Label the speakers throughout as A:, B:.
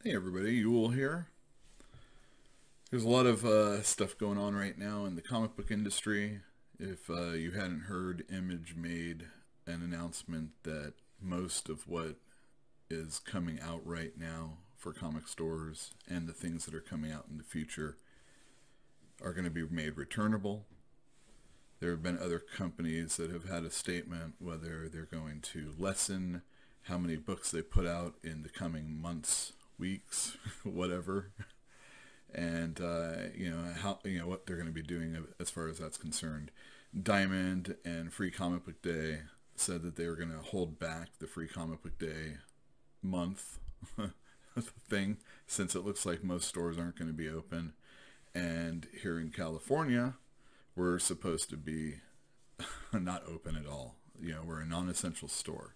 A: Hey everybody, Yule here. There's a lot of stuff going on right now in the comic book industry. If you hadn't heard, Image made an announcement that most of what is coming out right now for comic stores and the things that are coming out in the future are going to be made returnable. There have been other companies that have had a statement whether they're going to lessen how many books they put out in the coming months, weeks, whatever, and what they're going to be doing as far as that's concerned. Diamond and Free Comic Book Day said that they were going to hold back the Free Comic Book Day month thing, since it looks like most stores aren't going to be open, and here in California we're supposed to be not open at all. We're a non-essential store.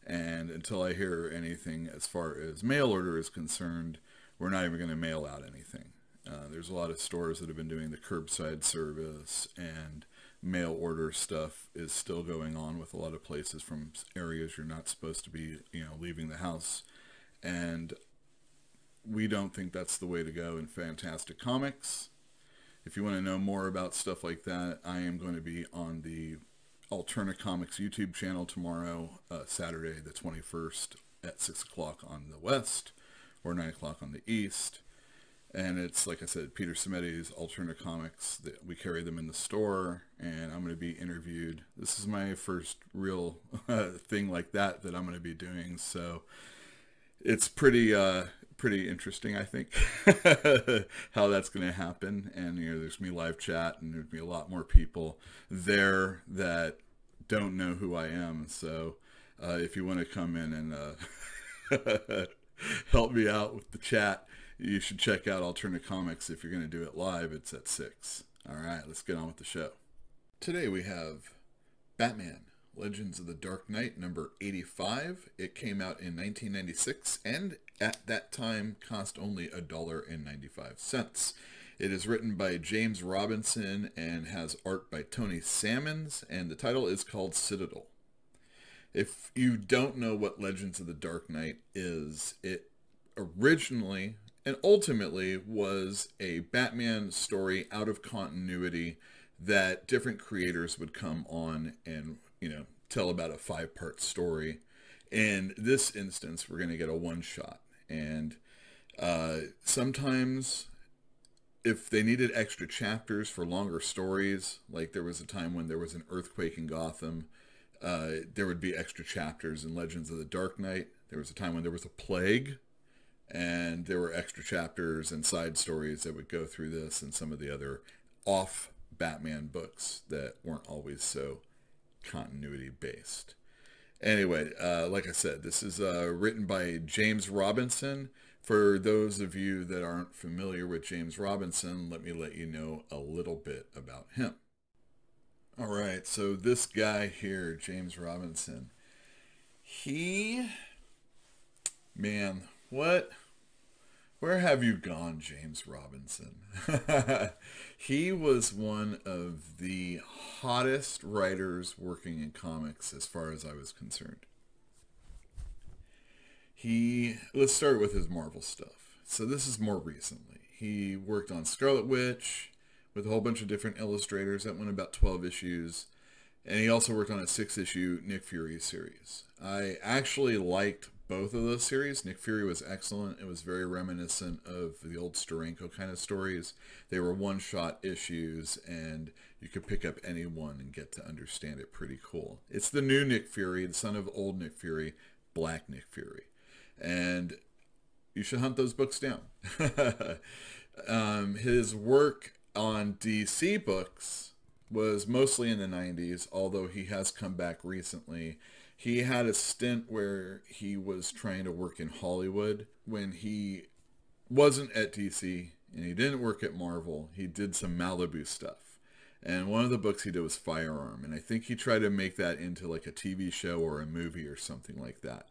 A: And until I hear anything as far as mail order is concerned, we're not even going to mail out anything. There's a lot of stores that have been doing the curbside service, and mail order stuff is still going on with a lot of places from areas you're not supposed to be, leaving the house. And we don't think that's the way to go in Fantastic Comics. If you want to know more about stuff like that, I am going to be on the ALTERN Comics YouTube channel tomorrow, Saturday the 21st at 6 o'clock on the west or 9 o'clock on the east. And it's, like I said, Peter Simeti's ALTERN Comics. We carry them in the store, and I'm going to be interviewed. This is my first real thing like that I'm going to be doing, so it's pretty interesting, I think, how that's going to happen. And there's me live chat, and there'd be a lot more people there that don't know who I am. So if you want to come in and help me out with the chat, you should check out Alternate Comics. If you're going to do it live, it's at 6. All right, let's get on with the show. Today we have Batman Legends of the Dark Knight number 85. It came out in 1996 and at that time cost only $1.95. It is written by James Robinson and has art by Tony Sammons, and the title is called Citadel. If you don't know what Legends of the Dark Knight is, it originally and ultimately was a Batman story out of continuity that different creators would come on and tell about a 5-part story. In this instance, we're going to get a one-shot. And sometimes if they needed extra chapters for longer stories, like there was a time when there was an earthquake in Gotham, there would be extra chapters in Legends of the Dark Knight. There was a time when there was a plague, and there were extra chapters and side stories that would go through this and some of the other off Batman books that weren't always so continuity based. Anyway, like I said, this is written by James Robinson. For those of you that aren't familiar with James Robinson, let me let you know a little bit about him. All right, so this guy here, James Robinson, man, where have you gone, James Robinson? He was one of the hottest writers working in comics as far as I was concerned. Let's start with his Marvel stuff. So this is more recently. He worked on Scarlet Witch with a whole bunch of different illustrators. That went about 12 issues. And he also worked on a 6-issue Nick Fury series. I actually liked both of those series. Nick Fury was excellent. It was very reminiscent of the old Steranko kind of stories. They were one-shot issues, and you could pick up any one and get to understand it pretty cool. It's the new Nick Fury, the son of old Nick Fury, Black Nick Fury. And you should hunt those books down. His work on DC books was mostly in the 90s, although he has come back recently. He had a stint where he was trying to work in Hollywood. When he wasn't at DC and he didn't work at Marvel, he did some Malibu stuff. And one of the books he did was FIREARM. And I think he tried to make that into like a TV show or a movie or something like that.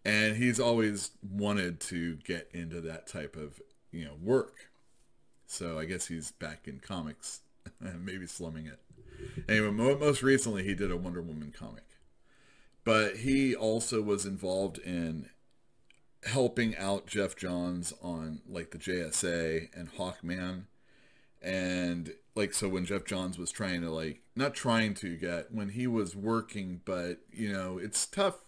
A: And he's always wanted to get into that type of, work. So I guess he's back in comics, maybe slumming it. Anyway, most recently he did a Wonder Woman comic. But he also was involved in helping out Jeff Johns on like the JSA and Hawkman. And like, so when Jeff Johns was trying to like, not trying to get, when he was working, but you know, it's tough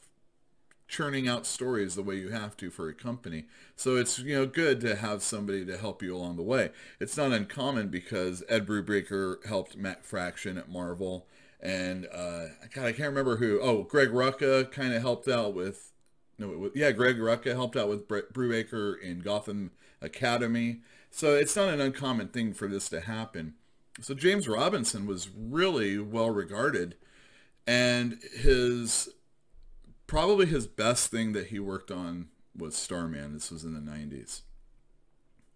A: churning out stories the way you have to for a company. So it's, you know, good to have somebody to help you along the way. It's not uncommon because Ed Brubaker helped Matt Fraction at Marvel. And, God, I can't remember who. Oh, Greg Rucka kind of helped out with, Greg Rucka helped out with Brubaker in Gotham Academy. So it's not an uncommon thing for this to happen. So James Robinson was really well regarded, and probably his best thing that he worked on was Starman. This was in the 90s.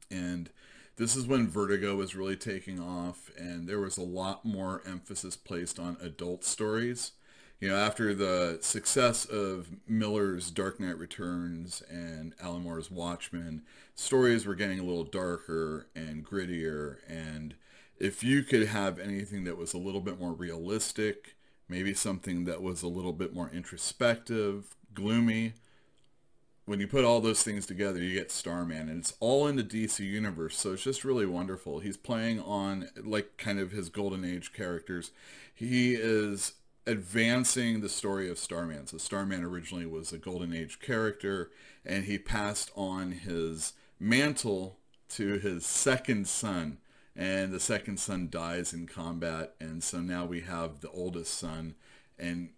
A: And this is when Vertigo was really taking off, and there was a lot more emphasis placed on adult stories. You know, after the success of Miller's Dark Knight Returns and Alan Moore's Watchmen, stories were getting a little darker and grittier. And if you could have anything that was a little bit more realistic, maybe something that was a little bit more introspective, gloomy, when you put all those things together, you get Starman. And it's all in the DC universe, so it's just really wonderful. He's playing on, like, kind of his Golden Age characters. He is advancing the story of Starman. So Starman originally was a Golden Age character, and he passed on his mantle to his second son. And the second son dies in combat, and so now we have the oldest son, and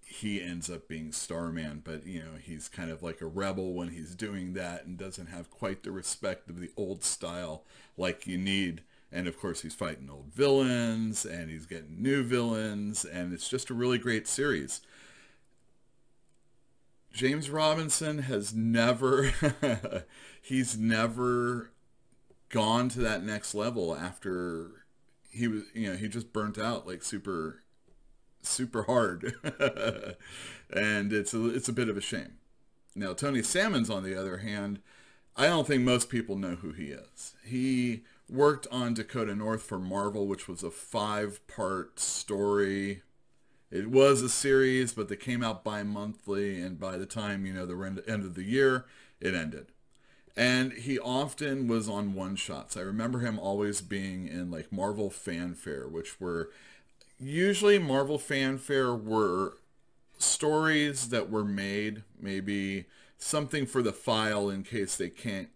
A: he ends up being Starman. But, you know, he's kind of like a rebel when he's doing that and doesn't have quite the respect of the old style like you need. And, of course, he's fighting old villains, and he's getting new villains, and it's just a really great series. James Robinson has never, he's never gone to that next level after he was, you know, he just burnt out like super hard. And it's a bit of a shame. Now, Tony Salmons, on the other hand, I don't think most people know who he is. He worked on Dakota North for Marvel, which was a 5-part story. It was a series, but they came out bi-monthly, and by the time, you know, the end of the year, it ended. And he often was on one-shots. I remember him always being in like Marvel Fanfare, which were usually Marvel Fanfare were stories that were made, maybe something for the file in case they can't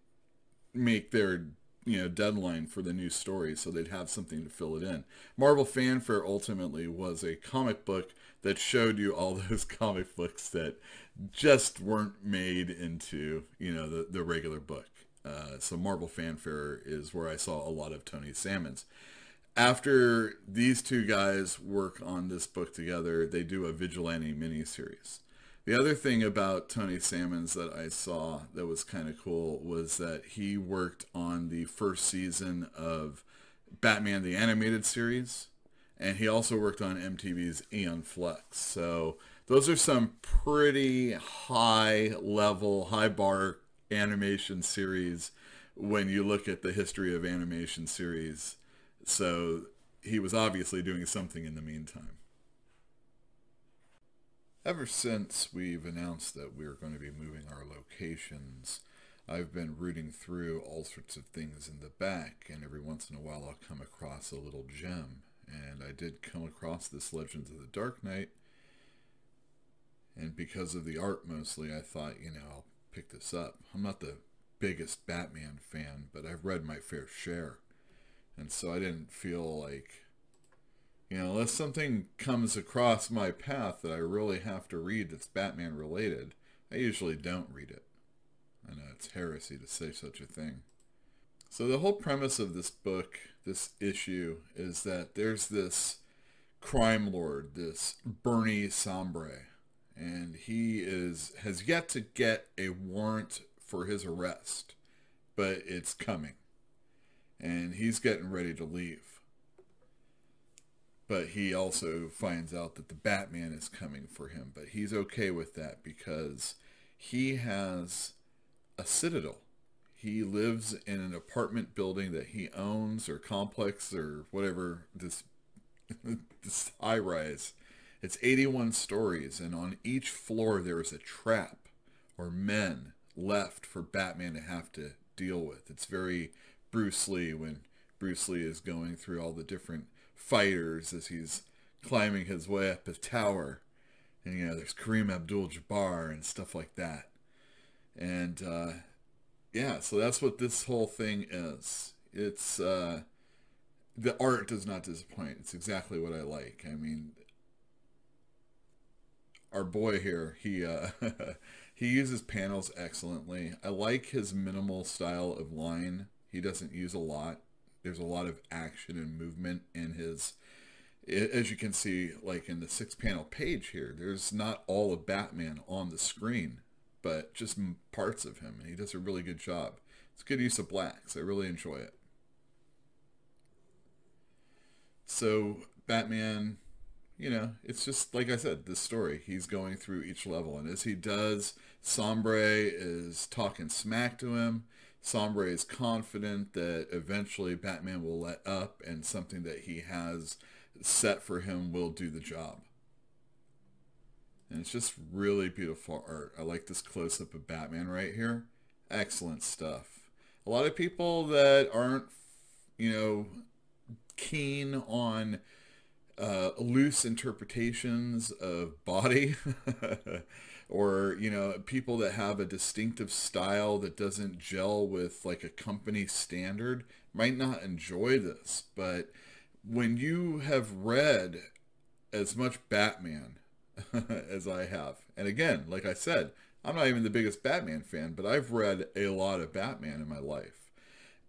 A: make their, you know, deadline for the new story, so they'd have something to fill it in. Marvel Fanfare ultimately was a comic book that showed you all those comic books that just weren't made into, you know, the regular book. So Marvel Fanfare is where I saw a lot of Tony Salmons. After these two guys work on this book together, they do a Vigilante miniseries. The other thing about Tony Salmons that I saw that was kind of cool was that he worked on the first season of Batman the Animated Series, and he also worked on MTV's Aeon Flux. So those are some pretty high level, high bar animation series when you look at the history of animation series. So he was obviously doing something in the meantime. Ever since we've announced that we're going to be moving our locations, I've been rooting through all sorts of things in the back, and every once in a while I'll come across a little gem. And I did come across this Legends of the Dark Knight, and because of the art mostly, I thought, you know, I'll pick this up. I'm not the biggest Batman fan, but I've read my fair share. And so I didn't feel like, you know, unless something comes across my path that I really have to read that's Batman related, I usually don't read it. I know it's heresy to say such a thing. So the whole premise of this book, this issue, is that there's this crime lord, this Bernie Sombre, and he has yet to get a warrant for his arrest, but it's coming. And he's getting ready to leave. But he also finds out that the Batman is coming for him. But he's okay with that because he has a citadel. He lives in an apartment building that he owns, or complex, or whatever, this high-rise. It's 81 stories, and on each floor there is a trap, or men left for Batman to have to deal with. It's very Bruce Lee, when Bruce Lee is going through all the different fighters as he's climbing his way up his tower. And, you know, there's Kareem Abdul-Jabbar and stuff like that. And, yeah, so that's what this whole thing is. It's, the art does not disappoint. It's exactly what I like. I mean, our boy here, he he uses panels excellently. I like his minimal style of line. He doesn't use a lot. There's a lot of action and movement in his, as you can see, like in the 6-panel page here, there's not all of Batman on the screen, but just parts of him, and he does a really good job. It's good use of blacks. I really enjoy it. So Batman, you know, it's just like I said, this story, he's going through each level, and as he does, Sombre is talking smack to him. Sombre is confident that eventually Batman will let up, and something that he has set for him will do the job. And it's just really beautiful art. I like this close-up of Batman right here. Excellent stuff. A lot of people that aren't, you know, keen on loose interpretations of body or, you know, people that have a distinctive style that doesn't gel with like a company standard might not enjoy this. But when you have read as much Batman as I have, and again, like I said, I'm not even the biggest Batman fan, but I've read a lot of Batman in my life.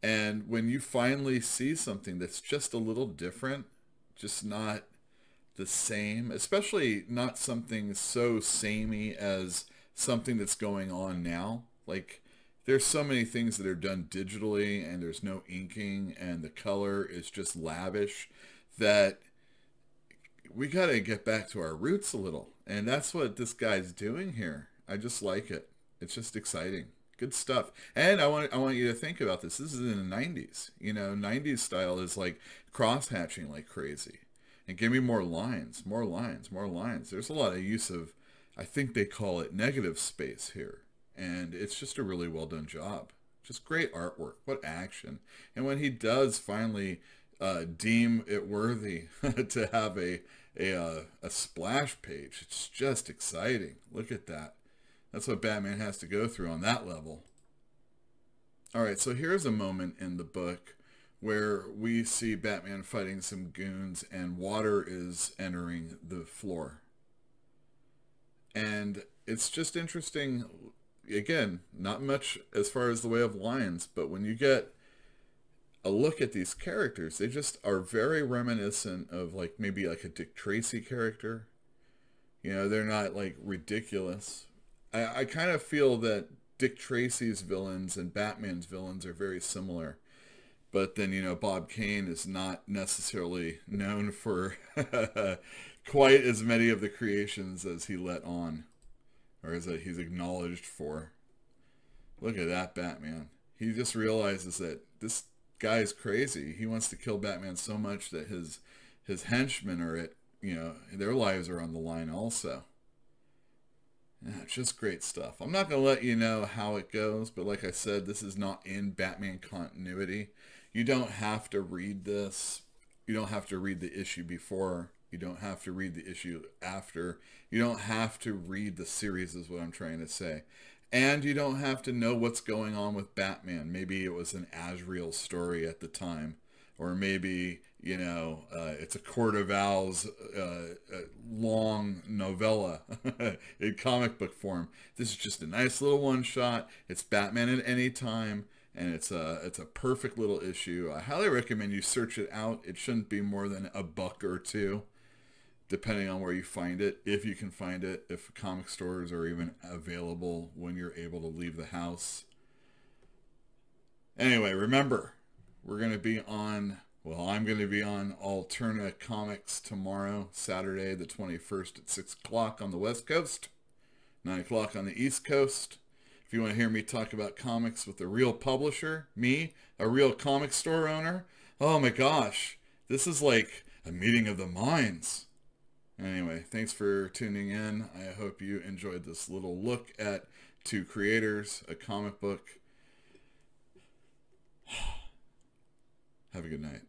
A: And when you finally see something that's just a little different, just not the same, especially not something so samey as something that's going on now. Like, there's so many things that are done digitally, and there's no inking, and the color is just lavish, that we got to get back to our roots a little. And that's what this guy's doing here. I just like it. It's just exciting. Good stuff. And I want you to think about this. This is in the 90s. You know, 90s style is like cross-hatching like crazy. And give me more lines, more lines, more lines. There's a lot of use of, I think they call it negative space here. And it's just a really well done job. Just great artwork. What action. And when he does finally deem it worthy to have a splash page, it's just exciting. Look at that. That's what Batman has to go through on that level. All right, so here's a moment in the book where we see Batman fighting some goons and water is entering the floor. And it's just interesting. Again, not much as far as the way of lines, but when you get a look at these characters, they just are very reminiscent of like maybe like a Dick Tracy character. You know, they're not like ridiculous. I kind of feel that Dick Tracy's villains and Batman's villains are very similar. But then, you know, Bob Kane is not necessarily known for quite as many of the creations as he let on, or as that he's acknowledged for. Look at that Batman. He just realizes that this guy's crazy. He wants to kill Batman so much that his henchmen are at, you know, their lives are on the line also. Yeah, just great stuff. I'm not going to let you know how it goes, but like I said, this is not in Batman continuity. You don't have to read this. You don't have to read the issue before. You don't have to read the issue after. You don't have to read the series is what I'm trying to say. And you don't have to know what's going on with Batman. Maybe it was an Azrael story at the time. Or maybe, you know, it's a Court of Owls long novella in comic book form. This is just a nice little one-shot. It's Batman at any time, and it's a perfect little issue. I highly recommend you search it out. It shouldn't be more than $1 or $2, depending on where you find it, if you can find it, if comic stores are even available when you're able to leave the house. Anyway, remember, we're going to be on, well, I'm going to be on ALTERN Comics tomorrow, Saturday the 21st at 6 o'clock on the West Coast, 9 o'clock on the East Coast. If you want to hear me talk about comics with a real publisher, me, a real comic store owner, oh my gosh, this is like a meeting of the minds. Anyway, thanks for tuning in. I hope you enjoyed this little look at two creators, a comic book. Have a good night.